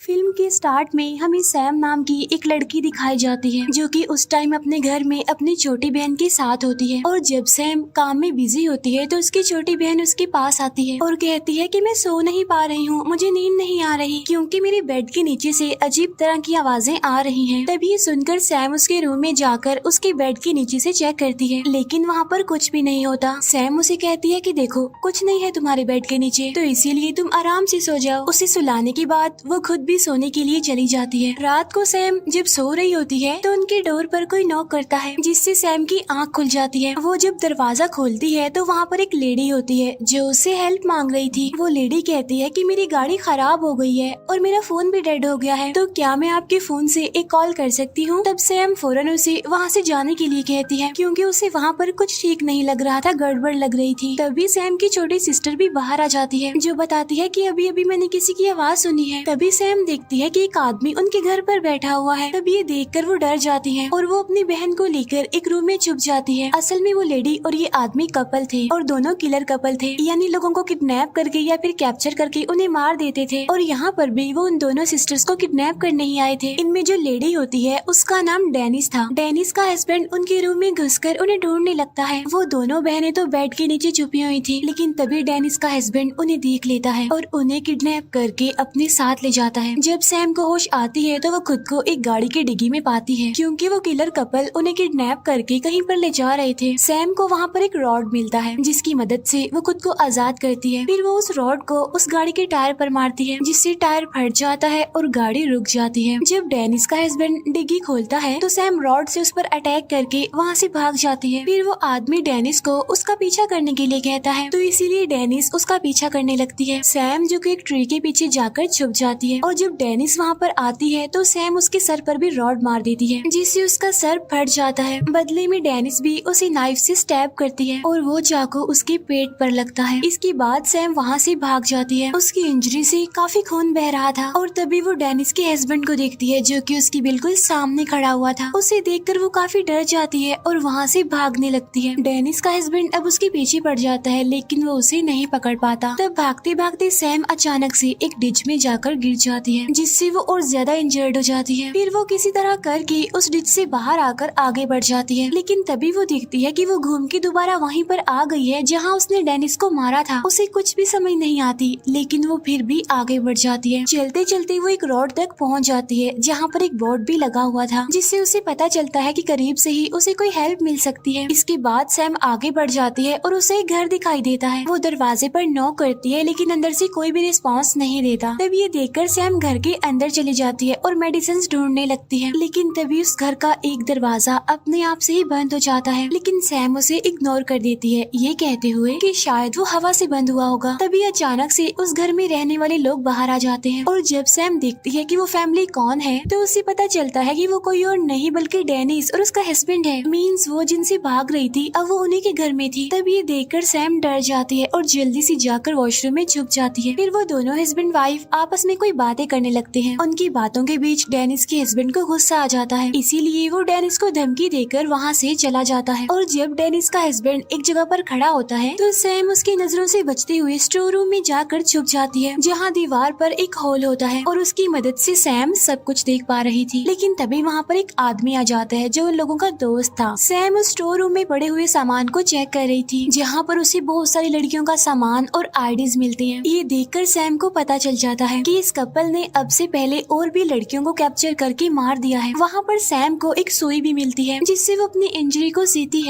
Film के start में हमें सैम नाम की एक लड़की दिखाई जाती है जो कि उस टाइम अपने घर में अपनी छोटी बहन के साथ होती है। और जब सैम काम में बिजी होती है तो उसकी छोटी बहन उसके पास आती है और कहती है कि मैं सो नहीं पा रही हूँ, मुझे नींद नहीं आ रही क्योंकि मेरे बेड के नीचे से अजीब तरह की आवाजें आ रही हैं। तभी ये सुनकर सैम उसके रूम में जाकर उसके बेड के नीचे से चेक करती है, लेकिन वहाँ पर कुछ भी नहीं होता। सैम उसे कहती है कि देखो कुछ नहीं है तुम्हारे बेड के नीचे, तो इसीलिए तुम आराम से सो जाओ। उसे सुलाने के बाद वो खुद भी सोने के लिए चली जाती है। रात को सैम जब सो रही होती है तो उनके डोर पर कोई नॉक करता है, जिससे सैम की आंख खुल जाती है। वो जब दरवाजा खोलती है तो वहाँ पर एक लेडी होती है जो उससे हेल्प मांग रही थी। वो लेडी कहती है कि मेरी गाड़ी खराब हो गई है और मेरा फोन भी डेड हो गया है, तो क्या मैं आपके फोन से एक कॉल कर सकती हूँ। तब सैम फौरन उसे वहाँ से जाने के लिए कहती है क्योंकि उसे वहाँ पर कुछ ठीक नहीं लग रहा था, गड़बड़ लग रही थी। तभी सैम की छोटी सिस्टर भी बाहर आ जाती है जो बताती है कि अभी अभी मैंने किसी की आवाज सुनी है। तभी सैम देखती है कि एक आदमी उनके घर पर बैठा हुआ है। तभी ये देखकर वो डर जाती है और वो अपनी बहन को लेकर एक रूम में छुप जाती है। असल में वो लेडी और ये आदमी कपल थे और दोनों किलर कपल थे, यानी लोगों को किडनैप करके या फिर कैप्चर करके उन्हें मार देते थे। और यहाँ पर भी वो उन दोनों सिस्टर्स को किडनैप करने ही आए थे। इनमें जो लेडी होती है उसका नाम डेनिस था। डेनिस का हस्बैंड उनके रूम में घुसकर उन्हें ढूंढने लगता है। वो दोनों बहनें तो बेड के नीचे छुपी हुई थी, लेकिन तभी डेनिस का हस्बैंड उन्हें देख लेता है और उन्हें किडनैप करके अपने साथ ले जाता है। जब सैम को होश आती है तो वो खुद को एक गाड़ी की डिग्गी में पाती है क्योंकि वो किलर कपल उन्हें किडनैप करके कहीं पर ले जा रहे थे। सैम को वहाँ पर एक रॉड मिलता है जिसकी मदद से वो खुद को आजाद करती है। फिर वो उस रॉड को उस गाड़ी के टायर पर मारती है, जिससे टायर फट जाता है और गाड़ी रुक जाती है। जब डेनिस का हस्बैंड डिग्गी खोलता है तो सैम रॉड से उस पर अटैक करके वहाँ से भाग जाती है। फिर वो आदमी डेनिस को उसका पीछा करने के लिए कहता है, तो इसीलिए डेनिस उसका पीछा करने लगती है। सैम जो कि एक ट्री के पीछे जाकर छुप जाती है और जब डेनिस वहाँ पर आती है तो सैम उसके सर पर भी रॉड मार देती है, जिससे उसका सर फट जाता है। बदले में डेनिस भी उसे नाइफ से स्टैब करती है और वो चाकू उसके पेट पर लगता है। इसके बाद सैम वहाँ से भाग जाती है। उसकी इंजरी से काफी खून बह रहा था और तभी वो डेनिस के हस्बैंड को देखती है जो कि उसकी बिल्कुल सामने खड़ा हुआ था। उसे देखकर वो काफी डर जाती है और वहाँ से भागने लगती है। डेनिस का हस्बैंड अब उसके पीछे पड़ जाता है, लेकिन वो उसे नहीं पकड़ पाता। तब भागते भागते सैम अचानक से एक डिच में जाकर गिर जाती है, जिससे वो और ज्यादा इंजर्ड हो जाती है। फिर वो किसी तरह करके उस डिच से बाहर आकर आगे बढ़ जाती है, लेकिन तभी वो देखती है कि वो घूम के दोबारा वहीं पर आ गई है जहाँ उसने डेनिस को मारा था। उसे कुछ भी समझ नहीं आती, लेकिन वो फिर भी आगे बढ़ जाती है। चलते चलते वो एक रोड तक पहुँच जाती है जहाँ पर एक बोर्ड भी लगा हुआ था, जिससे उसे पता चलता है कि करीब से ही उसे कोई हेल्प मिल सकती है। इसके बाद सैम आगे बढ़ जाती है और उसे एक घर दिखाई देता है। वो दरवाजे पर नॉक करती है, लेकिन अंदर से कोई भी रिस्पांस नहीं देता। तब ये देखकर सैम घर के अंदर चली जाती है और मेडिसिन ढूंढने लगती है, लेकिन तभी उस घर का एक दरवाजा अपने आप से ही बंद हो जाता है। लेकिन सैम उसे इग्नोर कर देती है, ये कहते हुए कि शायद वो हवा से बंद हुआ होगा। तभी अचानक से उस घर में रहने वाले लोग बाहर आ जाते हैं और जब सैम देखती है कि वो फैमिली कौन है तो उसे पता चलता है कि वो कोई और नहीं बल्कि डेनिस और उसका हस्बैंड है। मीन्स वो जिनसे भाग रही थी अब वो उन्हीं के घर में थी। तब ये देखकर सैम डर जाती है और जल्दी से जाकर वॉशरूम में छुप जाती है। फिर वो दोनों हस्बैंड वाइफ आपस में कोई बातें करने लगते हैं। उनकी बातों के बीच डेनिस के हस्बैंड को गुस्सा आ जाता है, इसीलिए वो डेनिस को धमकी देकर वहाँ से चला जाता है। और जब डेनिस का हस्बैंड एक जगह पर खड़ा होता है तो सैम उसकी नजरों से बचते हुए स्टोर रूम में जाकर छुप जाती है, जहाँ दीवार पर एक होल होता है और उसकी मदद से सैम सब कुछ देख पा रही थी। लेकिन तभी वहाँ पर एक आदमी आ जाता है जो उन लोगों का दोस्त था। सैम उस स्टोर रूम में पड़े हुए सामान को चेक कर रही थी, जहाँ पर उसे बहुत सारी लड़कियों का सामान और आईडीज मिलती हैं। ये देखकर सैम को पता चल जाता है कि इस कपल ने अब से पहले और भी लड़कियों को कैप्चर करके मार दिया है। वहाँ पर सैम को एक सुई भी मिलती है, जिससे वो अपनी इंजरी को सीती है।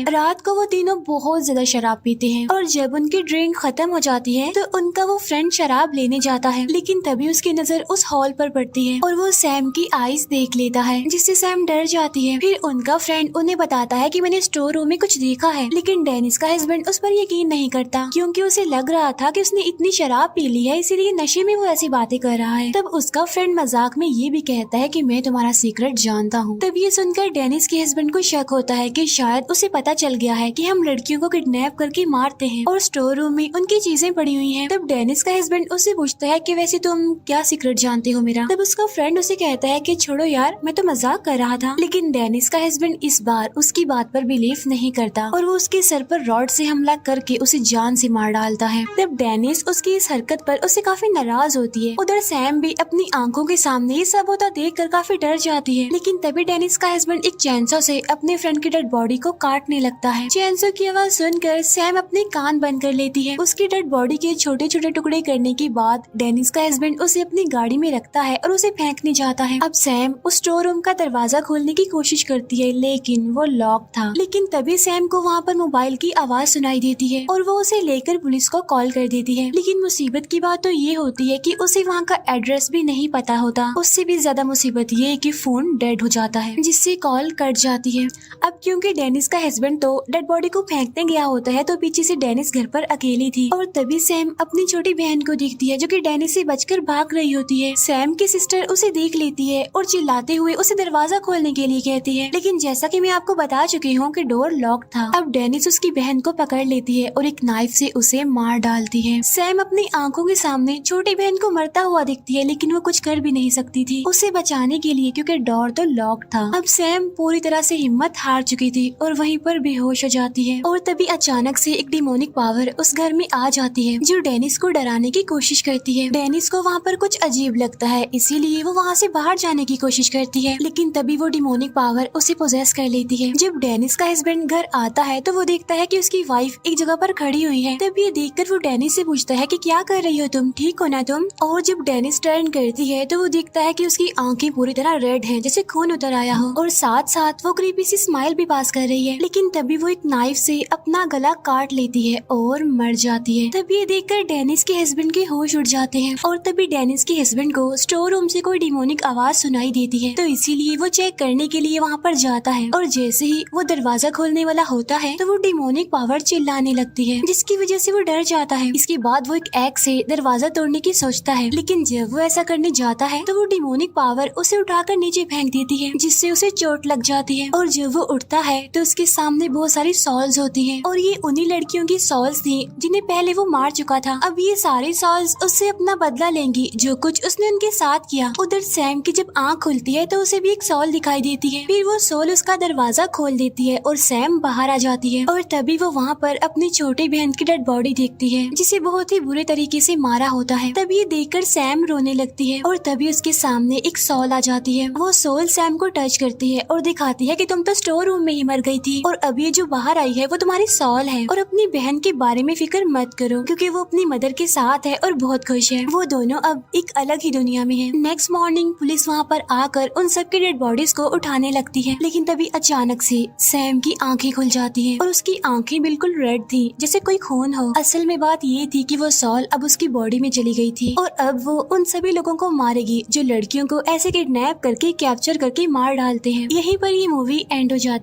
रात को वो तीनों बहुत ज्यादा शराब पीते हैं और जब उनकी ड्रिंक खत्म हो जाती है तो उनका वो फ्रेंड शराब लेने जाता है, लेकिन तभी उसकी नजर उस हॉल पर पड़ती है और वो सैम की आईज देख लेता है, जिससे सैम डर जाती है। फिर उनका फ्रेंड उन्हें बताता है कि मैंने स्टोर रूम में कुछ देखा है, लेकिन डेनिस का हस्बैंड उस पर यकीन नहीं करता क्योंकि उसे लग रहा था कि उसने इतनी शराब पी ली है, इसीलिए नशे में वो ऐसी बातें कर रहा है। तब उसका फ्रेंड मजाक में ये भी कहता है कि मैं तुम्हारा सीक्रेट जानता हूँ। तब ये सुनकर डेनिस के हस्बैंड को शक होता है कि शायद उसे पता चल गया है कि हम लड़कियों को किडनैप करके मारते हैं और स्टोर रूम में उनकी चीजें पड़ी हुई हैं। तब डेनिस का हस्बैंड उसे पूछता है कि वैसे तुम क्या सीक्रेट जानते हो मेरा। तब उसका फ्रेंड उसे कहता है कि छोड़ो यार, मैं तो मजाक कर रहा था। लेकिन डेनिस का हस्बैंड इस बार उसकी बात पर बिलीव नहीं करता और वो उसके सर पर रॉड से हमला करके उसे जान से मार डालता है। तब डेनिस उसकी इस हरकत पर उसे काफी नाराज होती है। उधर सैम भी अपनी आंखों के सामने ये सब होता देखकर काफी डर जाती है। लेकिन तभी डेनिस का हस्बैंड एक चैनसो से अपने फ्रेंड की डेड बॉडी को काटने लगता है। चैनसो की आवाज सुनकर सैम अपने कान बंद कर लेती है। उसकी डेड बॉडी के छोटे छोटे टुकड़े करने के बाद डेनिस का हस्बैंड उसे अपनी गाड़ी में रखता है और उसे फेंकने जाता है। अब सैम उस स्टोर रूम का दरवाजा खोलने की कोशिश करती है लेकिन वो लॉक था। लेकिन तभी सैम को वहाँ पर मोबाइल की आवाज सुनाई देती है और वो उसे लेकर पुलिस को कॉल कर देती है। लेकिन मुसीबत की बात तो ये होती है कि उसे वहाँ का एड्रेस भी नहीं पता होता। उससे भी ज्यादा मुसीबत ये है कि फोन डेड हो जाता है जिससे कॉल कट जाती है। अब क्योंकि डेनिस का हस्बैंड तो डेड बॉडी को फेंकने गया होता है तो पीछे से डेनिस घर पर अकेली थी और तभी सैम अपनी छोटी बहन को देखती है जो कि डेनिस से बचकर भाग रही होती है। सैम की सिस्टर उसे देख लेती है और चिल्लाते हुए उसे दरवाजा खोलने के लिए कहती है। लेकिन जैसा कि मैं आपको बता चुकी हूँ कि डोर लॉक था। अब डेनिस उसकी बहन को पकड़ लेती है और एक नाइफ से उसे मार डालती है। सैम अपनी आंखों के सामने छोटी बहन को मरता हुआ दिखती है लेकिन वो कुछ कर भी नहीं सकती थी उसे बचाने के लिए क्योंकि डोर तो लॉक था। अब सैम पूरी तरह से हिम्मत हार चुकी थी और वहीं पर बेहोश हो जाती है और तभी अचानक से एक डिमोनिक पावर उस घर में आ जाती है जो डेनिस को डराने की कोशिश करती है। डेनिस को वहाँ पर कुछ अजीब लगता है इसीलिए वो वहाँ से बाहर जाने की कोशिश करती है लेकिन तभी वो डिमोनिक पावर उसे पोजेस कर लेती है। जब डेनिस का हस्बैंड घर आता है तो वो देखता है कि उसकी वाइफ एक जगह पर खड़ी हुई है। तब ये देखकर वो डेनिस से पूछता है कि क्या कर रही हो तुम, ठीक हो ना तुम। और जब डेनिस टर्न करती है तो वो देखता है कि उसकी आंखें पूरी तरह रेड हैं जैसे खून उतर आया हो और साथ साथ वो क्रीपी सी स्माइल भी पास कर रही है। लेकिन तभी वो एक नाइफ से अपना गला काट लेती है और मर जाती है। तभी ये देखकर डेनिस के हस्बैंड के होश उड़ जाते हैं और तभी डेनिस के हस्बैंड को स्टोर रूम से कोई डिमोनिक आवाज सुनाई देती है तो इसीलिए वो चेक करने के लिए वहाँ पर जाता है और जैसे ही वो दरवाजा खोलने वाला होता है तो वो डिमोनिक पावर चिल्लाने लगती है जिसकी वजह से वो डर जाता है। इसके बाद वो एक एक्स से दरवाजा तोड़ने की सोचता है लेकिन जब वो ऐसा करने जाता है तो वो डिमोनिक पावर उसे उठाकर नीचे फेंक देती है जिससे उसे चोट लग जाती है। और जब वो उठता है तो उसके सामने बहुत सारी सॉल्स होती है और ये उन्हीं लड़कियों की सॉल्स थी जिन्हें पहले वो मार चुका था। अब ये सारी सॉल्स उससे अपना बदला लेंगी जो कुछ उसने उनके साथ किया। उधर सैम की जब आँख खुलती है तो उसे भी एक सॉल दिखाई देती है। फिर वो सोल उसका दरवाजा खोल देती है और सैम बाहर आ जाती है और तभी वो वहाँ पर अपनी छोटी बहन की डेड बॉडी देखती है जिसे बहुत ही बुरे तरीके से मारा होता है। तभी ये देखकर सैम रोने लगती है और तभी उसके सामने एक सोल आ जाती है। वो सोल सैम को टच करती है और दिखाती है कि तुम तो स्टोर रूम में ही मर गई थी और अब ये जो बाहर आई है वो तुम्हारी सोल है और अपनी बहन के बारे में फिक्र मत करो क्योंकि वो अपनी मदर के साथ है और बहुत खुश है। वो दोनों अब एक अलग ही दुनिया में है। नेक्स्ट मॉर्निंग पुलिस वहाँ पर आकर उन सबकी डेड बॉडीज को उठाने लगती है लेकिन तभी अचानक से सैम की आंखें खुल जाती हैं और उसकी आंखें बिल्कुल रेड थी जैसे कोई खून हो। असल में बात ये थी कि वो सॉल अब उसकी बॉडी में चली गई थी और अब वो उन सभी लोगों को मारेगी जो लड़कियों को ऐसे किडनैप करके कैप्चर करके मार डालते हैं। यहीं पर ये मूवी एंड हो जाती है।